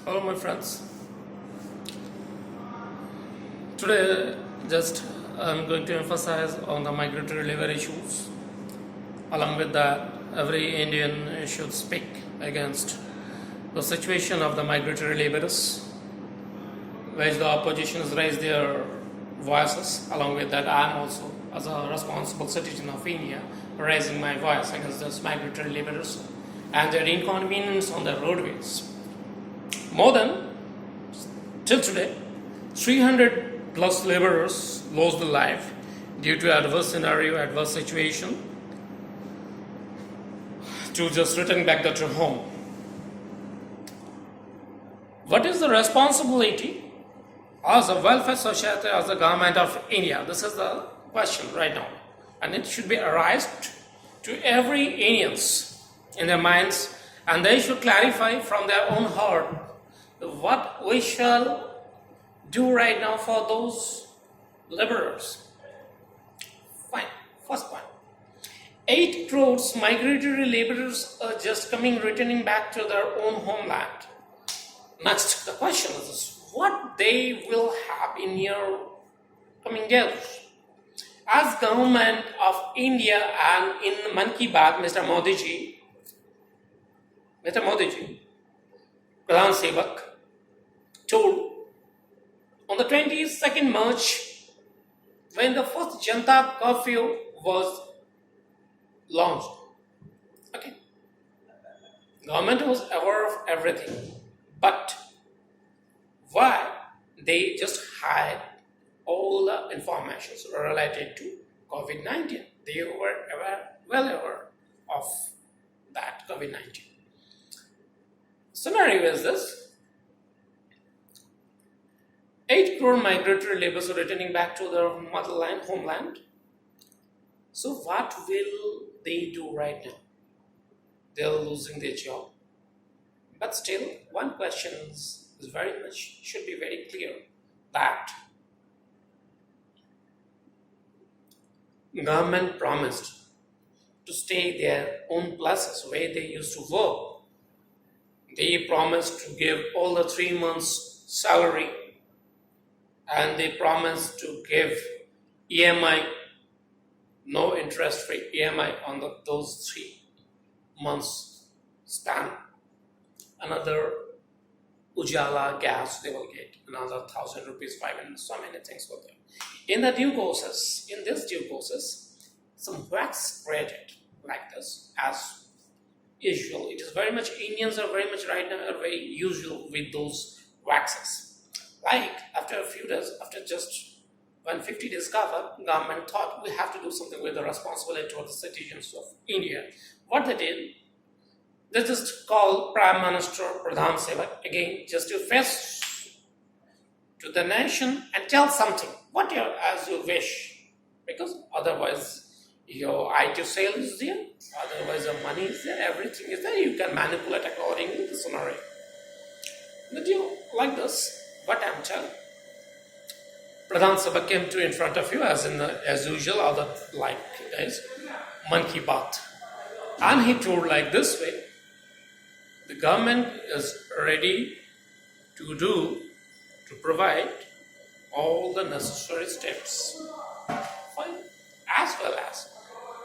Hello, my friends. Today, just I'm going to emphasize on the migratory labor issues. Along with that, every Indian should speak against the situation of the migratory laborers, which the oppositions raise their voices. Along with that, I am also, as a responsible citizen of India, raising my voice against those migratory laborers and their inconvenience on the roadways. More than, till today, 300 plus laborers lost their life due to adverse scenario, adverse situation, to just return back to home. What is the responsibility as a welfare society, as the government of India? This is the question right now, and it should be arised to every Indians in their minds, and they should clarify from their own heart what we shall do right now for those laborers. Fine. First point. 8 crores migratory laborers are just returning back to their own homeland. Next, the question is what they will have in your coming years. As government of India and in Man Ki Baat, Mr. Modi Pradhan Sevak, told on the 22nd March, when the first Janata curfew was launched. Okay, government was aware of everything, but why they just hide all the information related to COVID-19? They were well aware of that COVID-19. Scenario is this: 8 crore migratory laborers are returning back to their motherland, homeland. So what will they do right now? They're losing their job. But still, one question is very much, should be very clear, that government promised to stay their own places where they used to work. They promised to give all the 3 months salary, and they promised to give EMI, no interest free EMI on those 3 months span. Another Ujala gas they will get, another 1,000 rupees, 500, so many things for them. In this due process, some wax created like this as usual. It is very much, Indians are very much right now are very usual with those waxes. Like after a few days, after just 150 days cover, government thought we have to do something with the responsibility towards the citizens of India. What they did, they just called Prime Minister Pradhan Sevak again, just to face to the nation and tell something, as you wish, because otherwise your IT sale is there, otherwise the money is there, everything is there, you can manipulate according to the scenario. Did you like this? What I'm telling. Pradhan Sabha came to in front of you as usual, other like days, Man Ki Baat. And he told like this way, the government is ready to provide all the necessary steps. Fine. As well as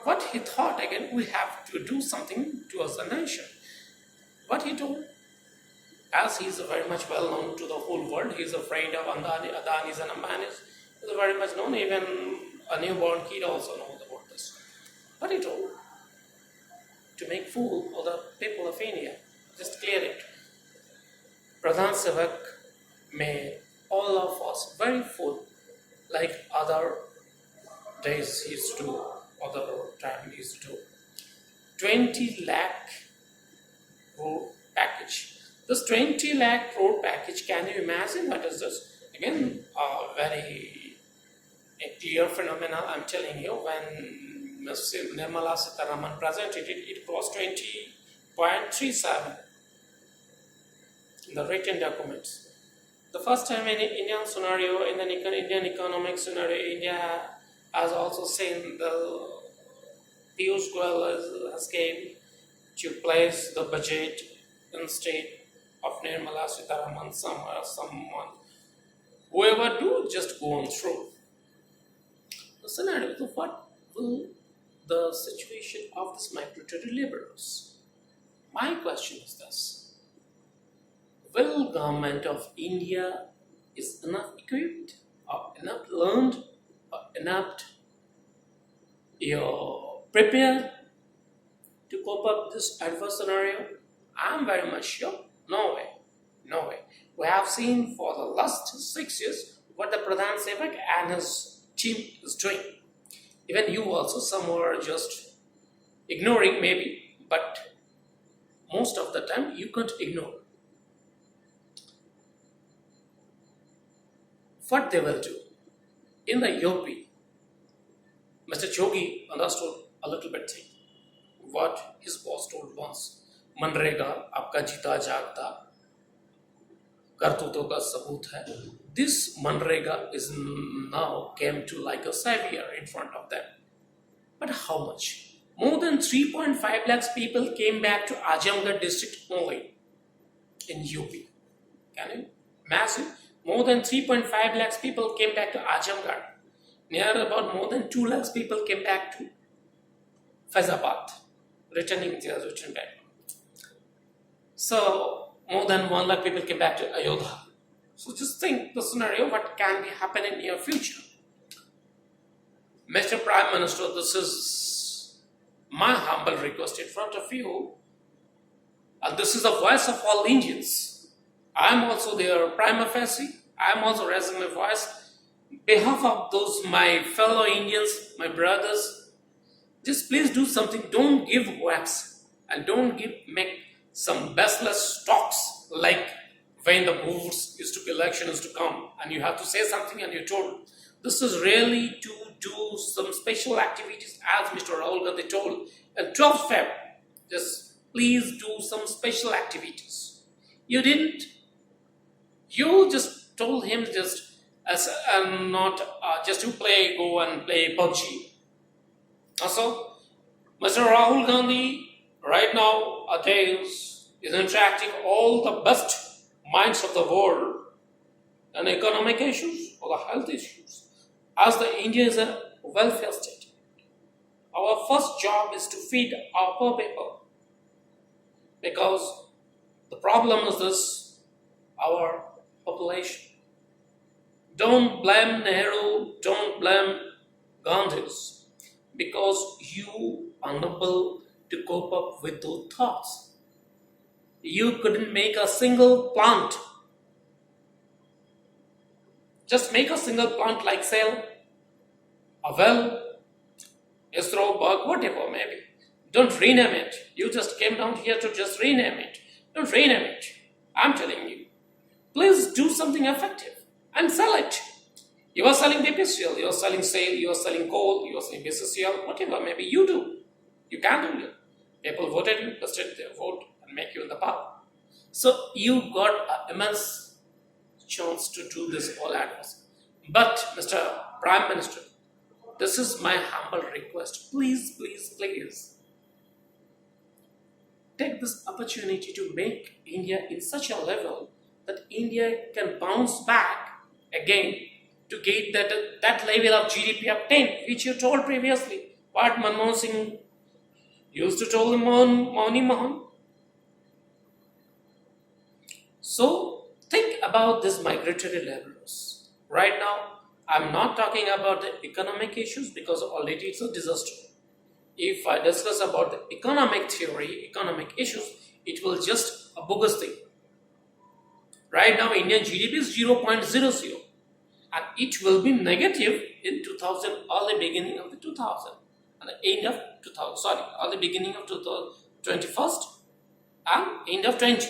what he thought, again, we have to do something towards the nation. What he told, as he is very much well known to the whole world, he is a friend of Adanis and Ambanis. He is very much known, even a newborn kid also knows about this. What he told, to make fool of the people of India, just clear it. Pradhan Sevak made all of us very full, like other days he used to do, other time he used to do. 20 lakh road package. This 20 lakh crore package, can you imagine what is this? Again, very clear phenomena I'm telling you. When Ms. Nirmala Sitharaman presented it, it crossed 20.37 in the written documents. The first time in Indian scenario, in the Indian economic scenario, India has also seen the Piyush Goyal has came to place the budget in state of Nirmala Sitharaman, someone, whoever do just go on through. The scenario, so what will the situation of this migratory laborers? My question is this: will government of India is enough equipped, or enough learned, or enough prepared to cope up with this adverse scenario? I'm very much sure. No way. No way. We have seen for the last 6 years what the Pradhan Sevak and his team is doing. Even you also, some are just ignoring maybe, but most of the time you can't ignore what they will do. In the UP, Mr. Jogi understood a little bit thing. What his boss told once, MNREGA आपका जीता जागता करतूतों का सबूत है. This Manrega is now came to like a savior in front of them. But how much? More than 3.5 lakhs people came back to Azamgarh district only in UP. Can you imagine? More than 3.5 lakhs people came back to Azamgarh. Near about more than 2 lakhs people came back to Faizabad, return back. So more than 1 lakh people came back to Ayodhya. So just think the scenario, what can be happening in near future. Mr. Prime Minister, this is my humble request in front of you. And this is the voice of all Indians. I am also their prima facie. I am also raising my voice. On behalf of those my fellow Indians, my brothers, just please do something. Don't give wax and don't make some baseless talks like when the votes election is to come and you have to say something and you're told. This is really to do some special activities as Mr. Rahul Gandhi told. And 12th Feb, just please do some special activities. You didn't. You just told him just as not just to go and play PUBG. Also, Mr. Rahul Gandhi right now is interacting all the best minds of the world on economic issues or the health issues. As the India is a welfare state, our first job is to feed our poor people. Because the problem is this, our population. Don't blame Nehru, don't blame Gandhis, because you are unable to cope up with those thoughts. You couldn't make a single plant. Just make a single plant like cell, a well, ISRO, bug, whatever maybe. Don't rename it. You just came down here to just rename it. Don't rename it. I'm telling you. Please do something effective and sell it. You are selling BPCL, you are selling SAIL, you are selling coal, you are selling BCCL, whatever maybe you do. You can do it. People voted you, tested their vote and make you in the power. So you got an immense chance to do this all at once. But Mr. Prime Minister, this is my humble request. Please, please, please take this opportunity to make India in such a level that India can bounce back again to get that level of GDP of 10, which you told previously. What Manmohan Singh used to tell Moni Mohan. So think about these migratory laborers. Right now, I'm not talking about the economic issues because already it's a disaster. If I discuss about the economic theory, economic issues, it will just a bogus thing. Right now, Indian GDP is 0.00 and it will be negative in 2000, early beginning of the 2000 and the end of 2000, early beginning of 2021st and end of 20.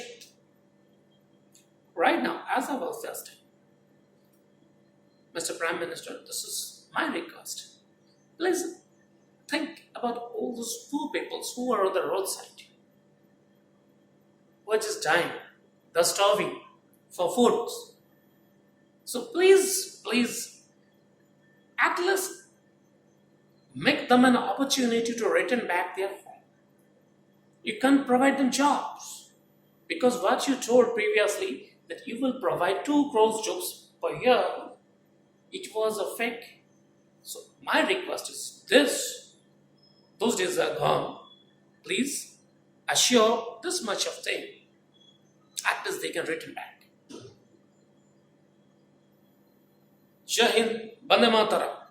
Right now, as I was just saying, Mr. Prime Minister, this is my request. Please think about all those poor people who are on the roadside, who are just dying, they're starving for food. So please, please, at least make them an opportunity to return back their home. You can't provide them jobs Because what you told previously that you will provide 2 crores jobs per year, it was a fake. So my request is this: those days are gone. Please assure this much of thing. At least they can return back. Jai Hind, Bande Mataram.